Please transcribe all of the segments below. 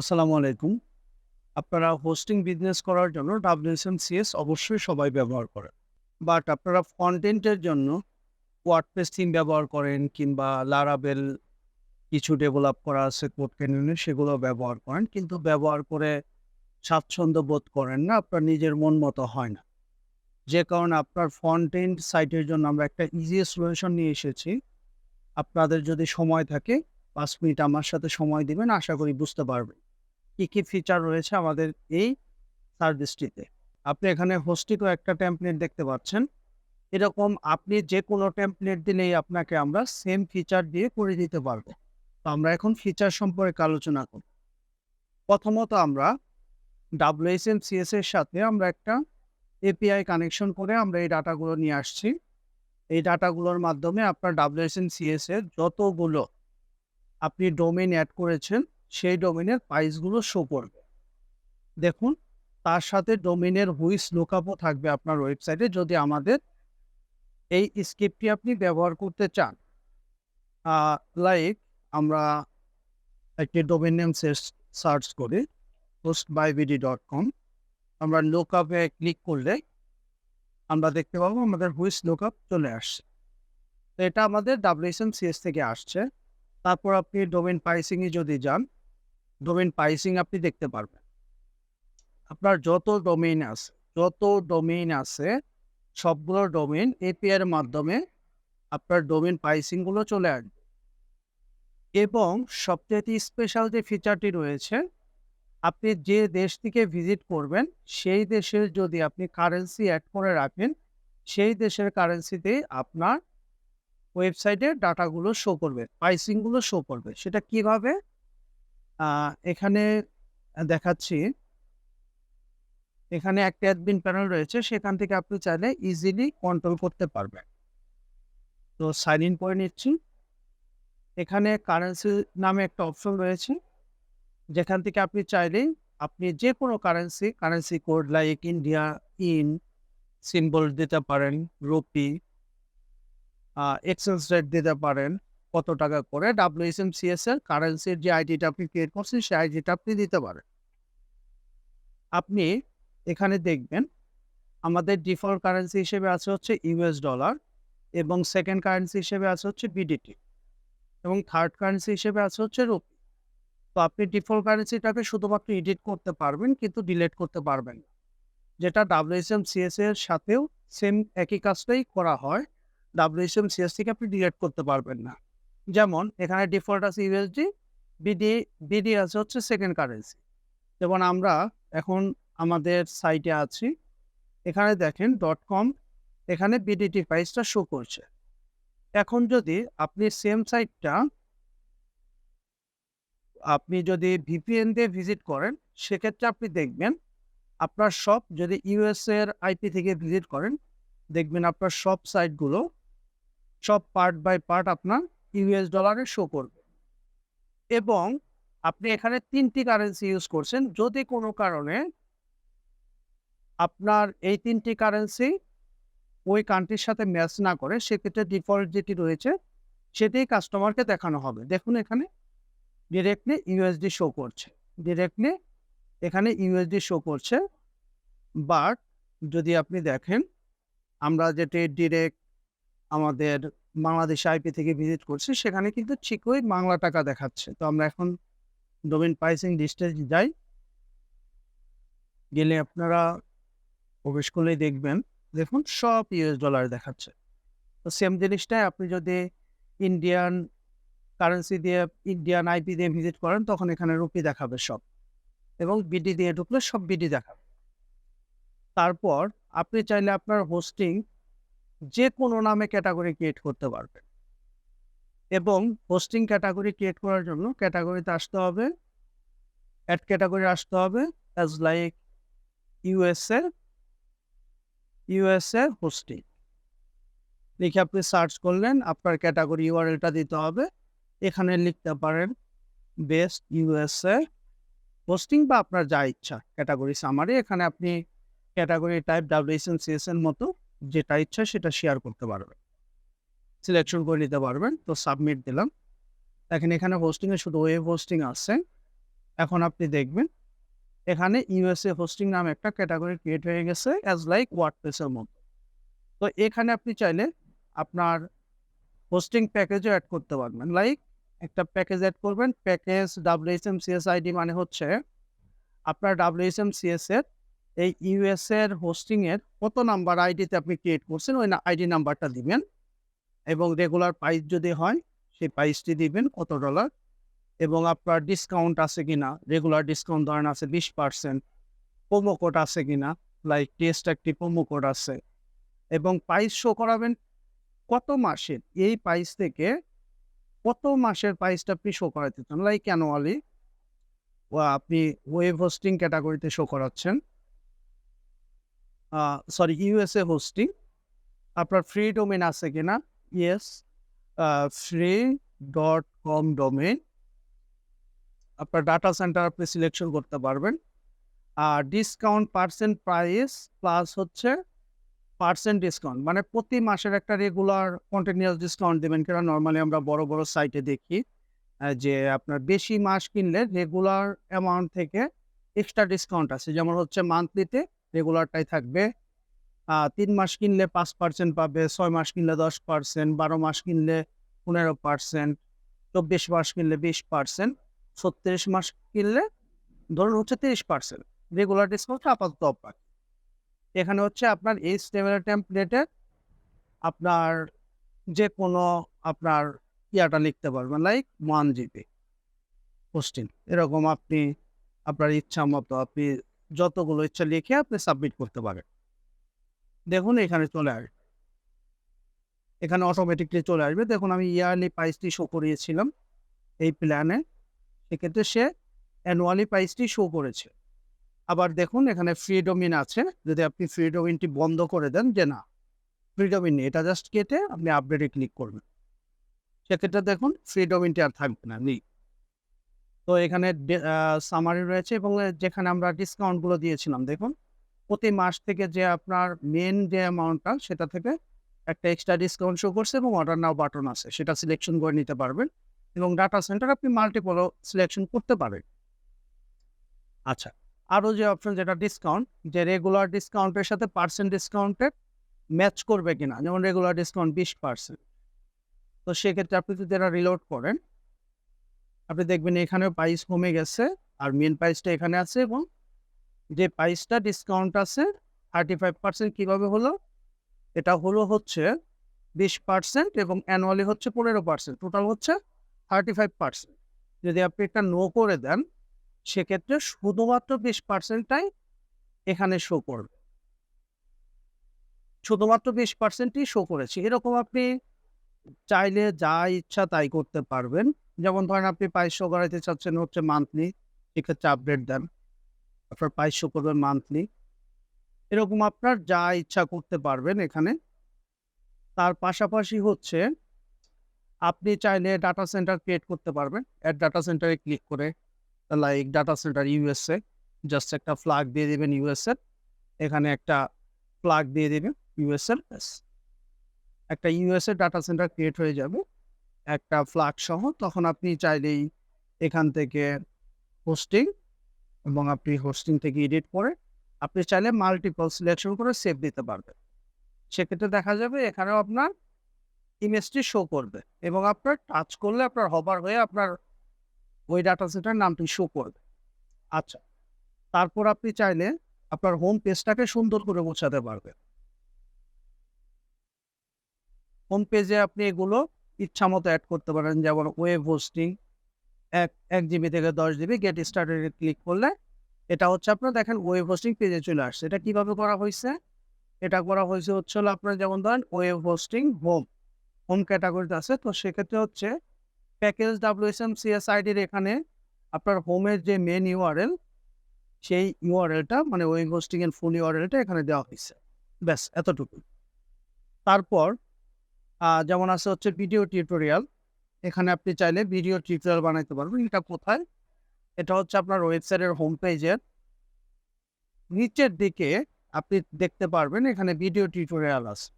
আসসালামু আলাইকুম। আপনারা হোস্টিং বিজনেস করার জন্য WHMCS অবশ্যই সবাই ব্যবহার করেন। বাট আপনারা কনটেন্টের জন্য ওয়ার্ডপ্রেস থিম ব্যবহার করেন কিংবা লারাবেল কিছু ডেভেলপ করা আছে Cpanel সেগুলো ব্যবহার করেন। কিন্তু ব্যবহার করে স্বাচ্ছন্দ্য বোধ করেন না, আপনার নিজের মন মতো হয় না। যে কারণে আপনার ফ্রন্ট এন্ড সাইটের জন্য আমরা একটা ইজি সলিউশন নিয়ে এসেছি। আপনাদের যদি সময় থাকে ৫ মিনিট আমার সাথে সময় দিবেন, আশা করি বুঝতে পারবেন কি ফিচার রয়েছে আমাদের এই সার্ভিসটিতে। আপনি এখানে হোস্টিংও একটা টেমপ্লেট দেখতে পাচ্ছেন। এরকম আপনি যে কোনো টেমপ্লেট দিলেই আপনাকে আমরা সেম ফিচার দিয়ে করে দিতে পারবো। তো আমরা এখন ফিচার সম্পর্কে আলোচনা করব। প্রথমত আমরা WHMCS এর সাথে আমরা একটা API কানেকশন করে আমরা এই ডাটাগুলো নিয়ে আসছি। এই ডাটাগুলোর মাধ্যমে আপনার WHMCS এর যতগুলো আপনি ডোমেইন এড করেছেন সেই ডোমেইনের প্রাইসগুলো শো করবে। দেখুন, তার সাথে ডোমেইনের হুইচ লুকআপও থাকবে আপনার ওয়েবসাইটে যদি আমাদের এই স্ক্রিপ্টটি আপনি ব্যবহার করতে চান। লাইক আমরা একটি ডোমেইন নেম সার্চ করি hostbybd.com। আমরা লুকআপে ক্লিক করলে আমরা দেখতে পাবো আমাদের হুইচ লুকআপ চলে আসছে। তো এটা আমাদের WHMCS থেকে আসছে। তারপর আপনি ডোমেইন প্রাইসিংয়ে যদি যান, ডোমেইন প্রাইসিং আপনি দেখতে পারবেন। আপনার যত ডোমেইন আছে সবগুলো ডোমেইন API এর মাধ্যমে আপনার ডোমেইন প্রাইসিংগুলো চলে আসবে। এবং সবচাইতে স্পেশাল যে ফিচারটি রয়েছে, আপনি যে দেশ থেকে ভিজিট করবেন সেই দেশের যদি আপনি কারেন্সি অ্যাড করে রাখেন, সেই দেশের কারেন্সিতে আপনার ওয়েবসাইটে ডাটাগুলো শো করবে, প্রাইসিংগুলো শো করবে। সেটা কিভাবে? এখানে দেখাচ্ছি। এখানে একটা অ্যাডমিন প্যানেল রয়েছে, সেখান থেকে আপনি চাইলে ইজিলি কন্ট্রোল করতে পারবেন। তো সাইন ইন করে নিচ্ছি। এখানে কারেন্সি নামে একটা অপশন রয়েছে, যেখান থেকে আপনি চাইলেই আপনি যে কোনো currency code like India in symbol দিতে পারেন, রুপি, এক্সচেঞ্জ রেট দিতে পারেন, কত টাকা করে WHMCS এর কারেন্সির যে আইডিটা আপনি ক্রিয়েট করছেন সেই আইডিটা আপনি দিতে পারেন। আপনি এখানে দেখবেন আমাদের ডিফল্ট কারেন্সি হিসেবে আছে হচ্ছে US ডলার, এবং সেকেন্ড কারেন্সি হিসেবে আছে হচ্ছে BDT, এবং থার্ড কারেন্সি হিসেবে আছে হচ্ছে রুপি। তো আপনি ডিফল্ট কারেন্সিটাকে শুধুমাত্র এডিট করতে পারবেন, কিন্তু ডিলিট করতে পারবেন না। যেটা WHMCS এর সাথেও সেম একই কাজটাই করা হয়। WHMCS থেকে আপনি ডিলিট করতে পারবেন না। যেমন এখানে ডিফল্ট আছে USD, BD আছে হচ্ছে সেকেন্ড কারেন্সি। যেমন আমরা এখন আমাদের সাইটে আছি, এখানে দেখেন .com, এখানে BDT প্রাইসটা শো করছে। এখন যদি আপনি সেম সাইটটা আপনি যদি VPN দিয়ে ভিজিট করেন, সেক্ষেত্রে আপনি দেখবেন আপনার সব, যদি US এর IP থেকে ভিজিট করেন, দেখবেন আপনার সব সাইটগুলো সব পার্ট বাই পার্ট আপনার US ডলারে শো করবে। এবং আপনি এখানে ৩টি কারেন্সি ইউজ করছেন। যদি কোনো কারণে আপনার এই ৩টি কারেন্সি ওই কান্ট্রির সাথে ম্যাচ না করে, সেক্ষেত্রে ডিফল্ট যেটি রয়েছে সেটাই কাস্টমারকে দেখানো হবে। দেখুন এখানে ডিরেক্টলি USD শো করছে, ডিরেক্টলি এখানে USD শো করছে। বাট যদি আপনি দেখেন আমরা যেটি ডিরেক্ট আমাদের বাংলাদেশ IP থেকে ভিজিট করছি, সেখানে কিন্তু ঠিকই বাংলা টাকা দেখাচ্ছে। তো আমরা এখন ডোমেইন প্রাইসিং লিস্টে যাই। গেলে আপনারা প্রবেশ করলেই দেখবেন, দেখুন সব US ডলার দেখাচ্ছে। তো সেম জিনিসটাই আপনি যদি ইন্ডিয়ান কারেন্সি দিয়ে, ইন্ডিয়ান IP দিয়ে ভিজিট করেন, তখন এখানে রুপি দেখাবে সব, এবং BD দিয়ে ঢুকলে সব BD দেখাবে। তারপর আপনি চাইলে আপনার হোস্টিং যে কোনো নামে ক্যাটাগরি ক্রিয়েট করতে পারবেন। এবং হোস্টিং ক্যাটাগরি ক্রিয়েট করার জন্য ক্যাটাগরিতে আসতে হবে, অ্যাড ক্যাটাগরি আসতে হবে, অ্যাজ লাইক USA হোস্টিং লিখে আপনি সার্চ করলেন, আপনার ক্যাটাগরি URLটা দিতে হবে। এখানে লিখতে পারেন বেস্ট USA হোস্টিং, বা আপনার যা ইচ্ছা ক্যাটাগরি সামারি। এখানে আপনি ক্যাটাগরি টাইপ WHMCS এর মতো যেটা ইচ্ছা সেটা শেয়ার করতে পারবেন, সিলেকশন করে নিতে পারবেন। তো সাবমিট দিলাম। দেখেন এখানে হোস্টিংয়ে শুধু ওয়েব হোস্টিং আছে, এখন আপনি দেখবেন এখানে ইউএসএ হোস্টিং নামে একটা ক্যাটাগরি ক্রিয়েট হয়ে গেছে অ্যাজ লাইক ওয়ার্ডপ্রেসের মতো। তো এখানে আপনি চাইলে আপনার হোস্টিং প্যাকেজও অ্যাড করতে পারবেন। লাইক একটা প্যাকেজ অ্যাড করবেন, প্যাকেজ WHMCS আইডি মানে হচ্ছে আপনার WHMCS এর এই ইউএস এর হোস্টিং এর কত নাম্বার আইডিতে আপনি ক্রিয়েট করছেন ওই আইডি নাম্বারটা দিবেন, এবং রেগুলার প্রাইস যদি হয় সেই প্রাইসটি দিবেন কত ডলার, এবং আপনার ডিসকাউন্ট আছে কিনা, রেগুলার ডিসকাউন্ট ধরেন আছে 20%, প্রোমো কোড আছে কিনা, লাইক টেস্ট একটি প্রোমো কোড আছে, এবং প্রাইস শো করাবেন কত মাসের, এই প্রাইস থেকে কত মাসের প্রাইসটা আপনি শো করাতে চান। লাইক অ্যানুয়ালি আপনি ওয়েব হোস্টিং ক্যাটাগরিতে শো করাচ্ছেন, সরি ইউএসএ হোস্টিং, আপনার ফ্রি ডোমেন আছে কিনা, ইয়েস, free.com ডোমেন, আপনার ডাটা সেন্টার আপনি সিলেকশন করতে পারবেন, আর ডিসকাউন্ট পার্সেন্ট প্রাইস প্লাস হচ্ছে পার্সেন্ট ডিসকাউন্ট, মানে প্রতি মাসের একটা রেগুলার কন্টিনিউয়াস ডিসকাউন্ট দেবেন। কেন নর্মালি আমরা বড় বড় সাইটে দেখি যে আপনার বেশি মাস কিনলে রেগুলার অ্যামাউন্ট থেকে এক্সট্রা ডিসকাউন্ট আছে, যেমন হচ্ছে মান্থলিতে রেগুলারটাই থাকবে 3 মাস কিনলে 5% পাবে, 6 মাস কিনলে 10%, 12 মাস কিনলে 15%, 24 মাস কিনলে 20%, 36 মাস কিনলে ধরুন হচ্ছে 30%। রেগুলার ডিসকাউন্ট আপাতত অফার। এখানে হচ্ছে আপনার HTML টেমপ্লেটে আপনার যে কোনো আপনার ইয়াটা লিখতে পারবেন, লাইক 1 GB হোস্টিং, এরকম আপনি আপনার ইচ্ছা মতো আপনি যতগুলো ইচ্ছা লিখে আপনি সাবমিট করতে পারেন। দেখুন এখানে চলে আসবে, এখানে অটোমেটিকলি চলে আসবে। দেখুন আমি ইয়ারলি প্রাইসটি শো করিয়েছিলাম এই প্ল্যানে, সেক্ষেত্রে সে অ্যানুয়ালি প্রাইসটি শো করেছে। আবার দেখুন এখানে ফ্রি ডোমেইন আছে, যদি আপনি ফ্রি ডোমেইনটি বন্ধ করে দেন যে না ফ্রি ডোমেইন নেই, এটা জাস্ট কেটে আপনি আপডেটে ক্লিক করবেন, সেক্ষেত্রে দেখুন ফ্রি ডোমেইনটি আর থাকবে না, নেই। তো এখানে সামারি রয়েছে, এবং যেখানে আমরা ডিসকাউন্টগুলো দিয়েছিলাম দেখুন প্রতি মাস থেকে যে আপনার মেন যে অ্যামাউন্টটা সেটা থেকে একটা এক্সট্রা ডিসকাউন্ট শো করছে, এবং অর্ডার নাও বাটন আছে, সেটা সিলেকশন করে নিতে পারবেন, এবং ডাটা সেন্টার আপনি মাল্টিপলও সিলেকশন করতে পারেন। আচ্ছা, আরও যে অপশন যেটা ডিসকাউন্ট, যে রেগুলার ডিসকাউন্টের সাথে পার্সেন্ট ডিসকাউন্টের ম্যাচ করবে কিনা, যেমন রেগুলার ডিসকাউন্ট 20%, তো সেক্ষেত্রে আপনি যদি এটা রিলোড করেন আপনি দেখবেন এখানেও প্রাইস কমে গেছে, আর মেন প্রাইসটা এখানে আছে, এবং যে প্রাইসটা ডিসকাউন্ট আছে 35% কীভাবে হলো, এটা হলো হচ্ছে 20%, এবং অ্যানুয়ালি হচ্ছে 15%, টোটাল হচ্ছে 35%। যদি আপনি একটা নো করে দেন সেক্ষেত্রে শুধুমাত্র 20%টাই এখানে শো করবে, শুধুমাত্র 20%ই শো করেছে। এরকম আপনি চাইলে যা ইচ্ছা তাই করতে পারবেন। যেমন ধরেন আপনি প্রাইস শো করাইতে চাচ্ছেন হচ্ছে মান্থলি, সেক্ষেত্রে আপডেট দেন, আপনার প্রাইস শো করবে মান্থলি, এরকম আপনার যা ইচ্ছা করতে পারবেন এখানে। তার পাশাপাশি হচ্ছে আপনি চাইলে ডাটা সেন্টার ক্রিয়েট করতে পারবেন, অ্যাড ডাটা সেন্টারে ক্লিক করে, like data centre USA, just একটা ফ্ল্যাগ দিয়ে দেবেন ইউএসএ, এখানে একটা ফ্ল্যাগ দিয়ে দেবেন ইউএসএ, একটা ইউএসএ ডাটা সেন্টার ক্রিয়েট হয়ে যাবে একটা ফ্ল্যাগ সহ। তখন আপনি চাইলেই এখান থেকে হোস্টিং, এবং আপনি হোস্টিং থেকে এডিট করে আপনি চাইলে মাল্টিপল সিলেকশন করে সেভ দিতে পারবেন। সেক্ষেত্রে দেখা যাবে এখানেও আপনার ইমেজটি শো করবে, এবং আপনার টাচ করলে আপনার হবার হয়ে আপনার ওই ডাটা সেন্টার নামটি শো করবে। আচ্ছা, তারপর আপনি চাইলে আপনার হোম পেজটাকে সুন্দর করে গোছাতে পারবেন। হোম পেজে আপনি এগুলো ইচ্ছা মতো অ্যাড করতে পারেন, যেমন ওয়েব হোস্টিং 1 GB থেকে 10 GB, গেট স্টার্টেডে ক্লিক করলে এটা হচ্ছে আপনার দেখেন ওয়েব হোস্টিং পেজে চলে আসছে। এটা কিভাবে করা হয়েছে, এটা করা হয়েছে হচ্ছে হলো আপনার যেমন ধরেন ওয়েব হোস্টিং হোম ক্যাটাগরিতে আছে, তো সেক্ষেত্রে হচ্ছে প্যাকেজ WHMCS আইডির এখানে আপনার হোমের যে মেন ইউআরএল, সেই ইউআরএলটা মানে ওয়েব হোস্টিং এর ফুল ইউআরএলটা এখানে দেওয়া হয়েছে, ব্যাস এতটুকু। তারপর যেমন আছে হচ্ছে ভিডিও টিউটোরিয়াল, এখানে আপনি চাইলে ভিডিও টিউটোরিয়াল বানাইতে পারবেন। এটা কোথায়, এটা হচ্ছে আপনার ওয়েবসাইটের হোম পেজের নিচের দিকে আপনি দেখতে পারবেন এখানে ভিডিও টিউটোরিয়াল আছে,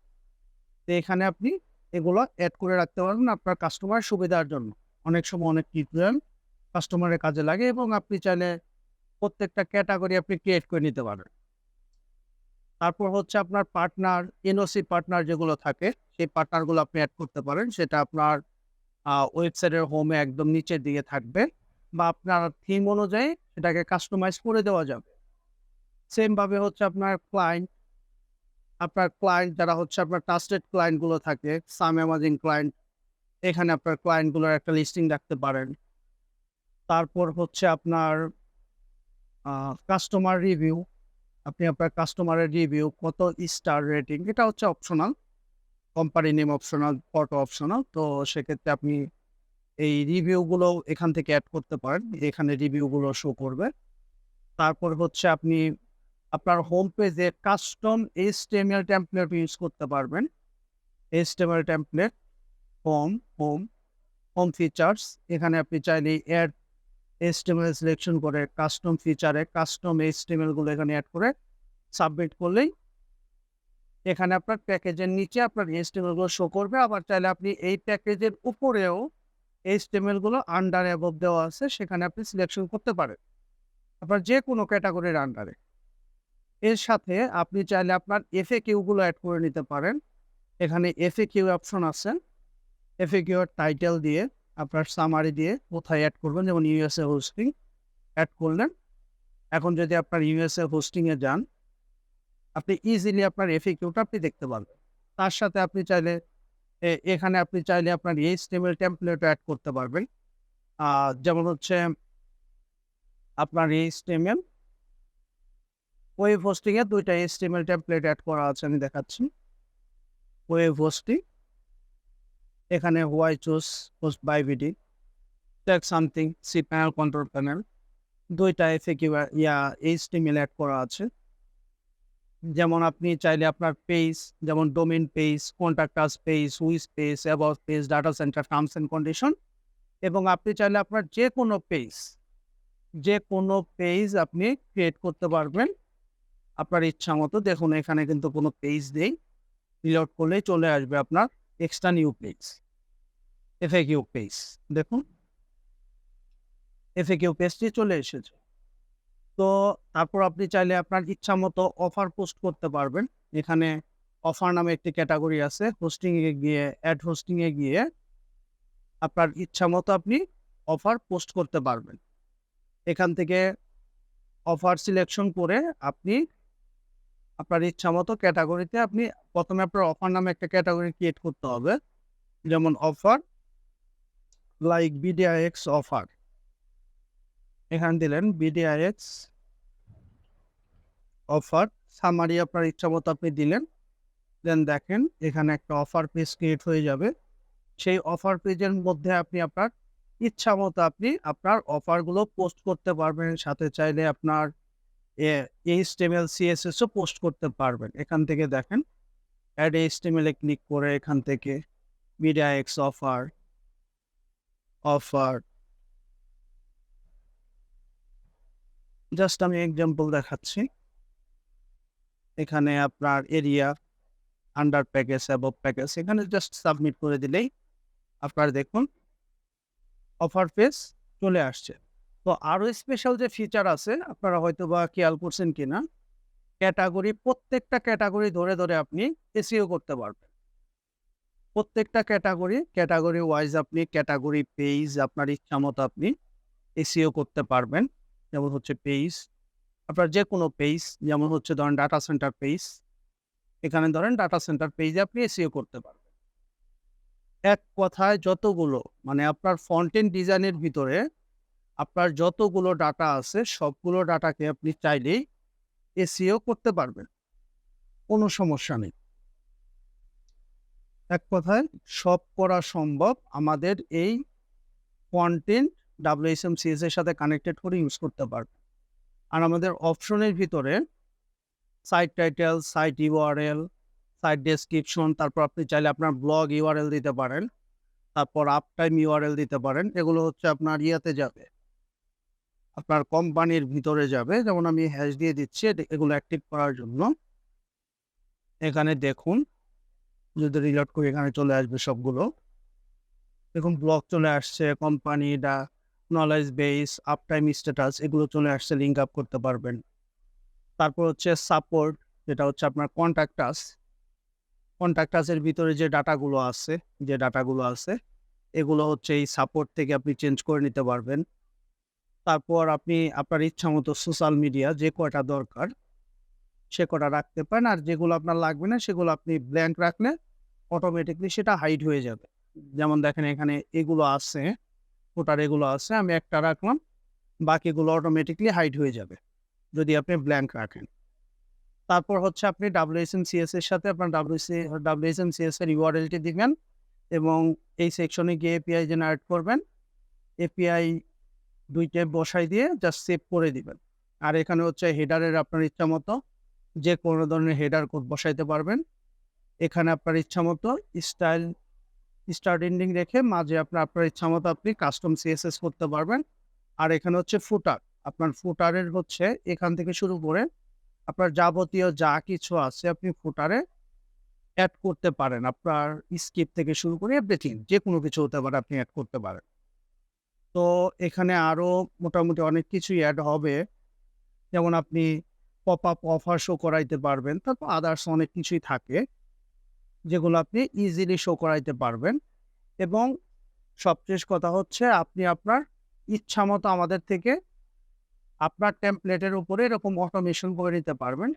তো এখানে আপনি এগুলো অ্যাড করে রাখতে পারবেন আপনার কাস্টমার সুবিধার জন্য। অনেক সময় অনেক টিউটোরিয়াল কাস্টমারের কাজে লাগে এবং আপনি চাইলে প্রত্যেকটা ক্যাটাগরি আপনি ক্রিয়েট করে নিতে পারেন। তারপর হচ্ছে আপনার পার্টনার, এনওসি পার্টনার যেগুলো থাকে, সেই পার্টনারগুলো আপনি অ্যাড করতে পারেন। সেটা আপনার ওয়েবসাইটের হোমে একদম নিচের দিকে থাকবে বা আপনার থিম অনুযায়ী সেটাকে কাস্টমাইজ করে দেওয়া যাবে। সেম ভাবে হচ্ছে আপনার ক্লায়েন্ট যারা হচ্ছে আপনার ট্রাস্টেড ক্লায়েন্টগুলো থাকে, সাম অ্যামাজিং ক্লায়েন্ট, এখানে আপনার ক্লায়েন্টগুলোর একটা লিস্টিং রাখতে পারেন। তারপর হচ্ছে আপনার কাস্টমার রিভিউ, আপনি আপনার কাস্টমারের রিভিউ, কত স্টার রেটিং, এটা হচ্ছে optional. Company name optional, photo optional. তো সেক্ষেত্রে আপনি এই রিভিউগুলো এখান থেকে অ্যাড করতে পারেন। এখানে রিভিউগুলো শো করবে। তারপর হচ্ছে আপনি আপনার হোম পেজে কাস্টম HTML টেমপ্লেট ইউজ করতে পারবেন। HTML template, home, home, home features. এখানে আপনি চাইলে অ্যাড HTML সিলেকশন করে কাস্টম ফিচারে কাস্টম HTML গুলো এখানে অ্যাড করে সাবমিট করলেই এখানে আপনার প্যাকেজের নিচে আপনার HTML গুলো শো করবে। আবার চাইলে আপনি এই প্যাকেজের উপরেও HTML গুলো আন্ডার অ্যাবভ দেওয়া আছে, সেখানে আপনি সিলেকশন করতে পারেন আপনার যে কোনো ক্যাটাগরির আন্ডারে। এর সাথে আপনি চাইলে আপনার FAQ গুলো অ্যাড করে নিতে পারেন। এখানে FAQ অপশন আছে। FAQ এর টাইটেল দিয়ে আপনার সামারি দিয়ে কোথায় অ্যাড করবেন, যেমন USA হোস্টিং অ্যাড করলেন। এখন যদি আপনার USA হোস্টিংয়ে যান, আপনি ইজিলি আপনার FAQটা আপনি দেখতে পারবেন। তার সাথে আপনি চাইলে এখানে আপনি চাইলে আপনার HTML টেমপ্লেটও অ্যাড করতে পারবেন। যেমন হচ্ছে আপনার HTML ওয়েব হোস্টিংয়ে 2টা HTML টেমপ্লেট অ্যাড করা আছে, আমি দেখাচ্ছি। ওয়েব হোস্টিং, এখানে why choose host by BD, take something, Cpanel, control panel, 2টা FAQ HTML অ্যাড করা আছে। যেমন আপনি চাইলে আপনার পেজ, যেমন domain page, contact us page, উইজ page, about page, data center, terms and condition, এবং আপনি চাইলে আপনার যে কোনো পেজ আপনি ক্রিয়েট করতে পারবেন আপনার ইচ্ছা মতো। দেখুন এখানে কিন্তু কোনো পেজ নেই, রিলোড করলেই চলে আসবে আপনার extra new page, FAQ page. দেখুন FAQ পেজটি চলে এসেছে। তো তারপর আপনি চাইলে আপনার ইচ্ছা মতো অফার পোস্ট করতে পারবেন। এখানে অফার নামে একটি ক্যাটাগরি আছে। অ্যাড হোস্টিংয়ে গিয়ে আপনার ইচ্ছা মতো আপনি অফার পোস্ট করতে পারবেন। এখান থেকে অফার সিলেকশন করে আপনি আপনার ইচ্ছা মতো ক্যাটাগরিতে আপনি প্রথমে আপনার অফার নামে একটা ক্যাটাগরি ক্রিয়েট করতে হবে। যেমন অফার লাইক BDIX অফার, এখানে দিলেন BDIX অফার, সামারি আপনার ইচ্ছা মতো আপনি দিলেন। দেন দেখেন এখানে একটা অফার পেজ ক্রিয়েট হয়ে যাবে। সেই অফার পেজের মধ্যে আপনি আপনার ইচ্ছা মতো আপনি আপনার অফারগুলো পোস্ট করতে পারবেন। সাথে চাইলে আপনার HTML CSS ও পোস্ট করতে পারবেন। এখান থেকে দেখেন অ্যাড HTML এ ক্লিক করে এখান থেকে BDIX অফার জাস্ট আমি এক্সাম্পল দেখাচ্ছি। এখানে আপনার area, under package, above package, এখানে জাস্ট সাবমিট করে দিলেই আপনার দেখুন অফার পেজ চলে আসছে। তো আরও স্পেশাল যে ফিচার আছে আপনারা হয়তো বা খেয়াল করছেন কিনা, প্রত্যেকটা ক্যাটাগরি ধরে ধরে আপনি SEO করতে পারবেন। প্রত্যেকটা ক্যাটাগরি ওয়াইজ আপনি ক্যাটাগরি পেজ আপনার ইচ্ছা মতো আপনি SEO করতে পারবেন। যেমন হচ্ছে পেজ, আপনার যে কোনো পেজ, যেমন হচ্ছে ধরেন ডাটা সেন্টার পেজ, এখানে ধরেন ডাটা সেন্টার পেজে আপনি SEO করতে পারবেন। এক কথায় যতগুলো মানে আপনার ফ্রন্ট এন্ড ডিজাইনের ভিতরে আপনার যতগুলো ডাটা আছে সবগুলো ডাটাকে আপনি চাইলেই SEO করতে পারবেন, কোনো সমস্যা নেই। এক কথায় সব করা সম্ভব আমাদের এই কন্টেন্ট WHMCS এর সাথে কানেক্টেড করে ইউজ করতে পারবেন। আর আমাদের অপশনের ভিতরে site title, site URL, site description, তারপর আপনি চাইলে আপনার ব্লগ URL দিতে পারেন, তারপর আপটাইম URL দিতে পারেন। এগুলো হচ্ছে আপনার ইয়েতে যাবে, আপনার কোম্পানির ভিতরে যাবে। যেমন আমি হ্যাশ দিয়ে দিচ্ছি এগুলো অ্যাক্টিভ করার জন্য। এখানে দেখুন যদি রিলোড করি এখানে চলে আসবে সবগুলো। দেখুন ব্লগ চলে আসছে, কোম্পানিটা নলেজ বেস, আপটাইম স্ট্যাটাস এগুলো চলে আসছে, লিঙ্ক আপ করতে পারবেন। তারপর হচ্ছে সাপোর্ট, যেটা হচ্ছে আপনার কন্ট্যাক্টাসের ভিতরে যে ডাটাগুলো আছে এগুলো হচ্ছে এই সাপোর্ট থেকে আপনি চেঞ্জ করে নিতে পারবেন। তারপর আপনি আপনার ইচ্ছামতো সোশ্যাল মিডিয়া যে কয়টা দরকার সে কটা রাখতে পারেন, আর যেগুলো আপনার লাগবে না সেগুলো আপনি ব্ল্যাঙ্ক রাখলে অটোমেটিকলি সেটা হাইড হয়ে যাবে। যেমন দেখেন এখানে এগুলো আছে, ফুটার এগুলো আছে, আমি একটা রাখলাম, বাকিগুলো অটোমেটিকলি হাইড হয়ে যাবে যদি আপনি ব্ল্যাঙ্ক রাখেন। তারপর হচ্ছে আপনি WHMCS এর সাথে আপনার WHMCS এর ইউআরএলটি দিবেন এবং এই সেকশনে গিয়ে এপিআই জেনারেট করবেন। এপিআই 2 টেপ বসাই দিয়ে জাস্ট সেভ করে দিবেন। আর এখানে হচ্ছে হেডারের আপনার ইচ্ছা মতো যে কোনো ধরনের হেডার কোড বসাইতে পারবেন। এখানে আপনার ইচ্ছা মতো স্টার্ট এন্ডিং রেখে মাঝে আপনার ইচ্ছা মতো আপনি কাস্টম সিএসএস করতে পারবেন। আর এখানে হচ্ছে ফুটার, আপনার ফুটারের হচ্ছে এখান থেকে শুরু করে আপনার যাবতীয় যা কিছু আছে আপনি ফুটারে অ্যাড করতে পারেন। আপনার স্কিপ থেকে শুরু করে এভরিথিং যে কোনো কিছু হতে পারে আপনি অ্যাড করতে পারেন। তো এখানে আরও মোটামুটি অনেক কিছুই অ্যাড হবে, যেমন আপনি পপ আপ অফার শো করাইতে পারবেন। তারপর আদার্স অনেক কিছুই থাকে যেগুলো আপনি ইজিলি শো করাইতে পারবেন। এবং সবশেষ কথা হচ্ছে আপনি আপনার ইচ্ছা মতো আমাদের থেকে আপনার টেমপ্লেটের উপরে এরকম অটোমেশন করে নিতে পারবেন,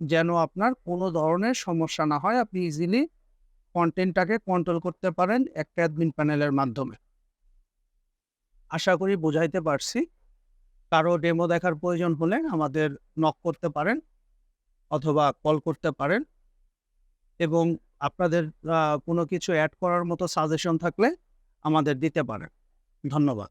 যেন আপনার কোনো ধরনের সমস্যা না হয়। আপনি ইজিলি কন্টেন্টটাকে কন্ট্রোল করতে পারেন একটা অ্যাডমিন প্যানেলের মাধ্যমে। আশা করি বোঝাইতে পারছি। কারো ডেমো দেখার প্রয়োজন হলে আমাদের নক করতে পারেন অথবা কল করতে পারেন, এবং আপনাদের কোনো কিছু অ্যাড করার মতো সাজেশন থাকলে আমাদের দিতে পারেন। ধন্যবাদ।